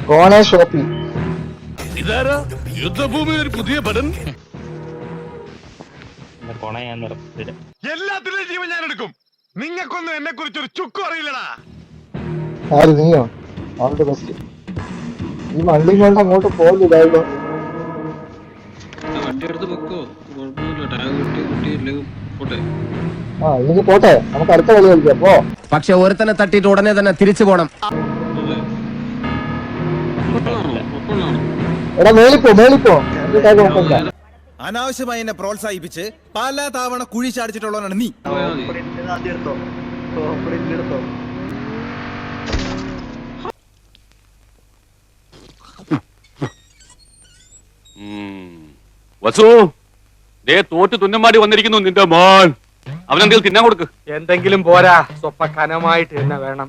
കോണ Shopee ഇതാരാ യുദ്ധഭൂമിയിൽ ഒരു പുതിയ പടൻ? എല്ലാത്തിലും ജീവൻ ഞാൻ എടുക്കും. നിങ്ങൾക്കൊന്നും എന്നെ കുറിച്ച് ഒരു ചുക്കും അറിയില്ലടാ. ആര് നീയോ? All the best. ഈ വണ്ടി കൊണ്ട് അങ്ങോട്ട് പോകില്ലായിരുന്നു. ആ ഇനി പോട്ടെ, നമുക്ക് അടുത്ത കളി കളിക്കാം. പോ. പക്ഷെ ഒരുത്തനെ തട്ടിയിട്ട് ഉടനെ തന്നെ തിരിച്ചു പോണം. എടാ മേളിപ്പോ കുഴപ്പമില്ല. അനാവശ്യമായി എന്നെ പ്രോത്സാഹിപ്പിച്ച് പല തവണ കുഴി ചാടിച്ചിട്ടുള്ളവനാണ് നീ. വസു, ദേ തോറ്റ് തുന്നമാടി വന്നിരിക്കുന്നു നിന്റെ മോൻ. അവനെന്തെങ്കിലും തിന്നാൻ കൊടുക്ക്. എന്തെങ്കിലും പോരാ, സ്വപ്പ കനമായിട്ട് തന്നെ വേണം.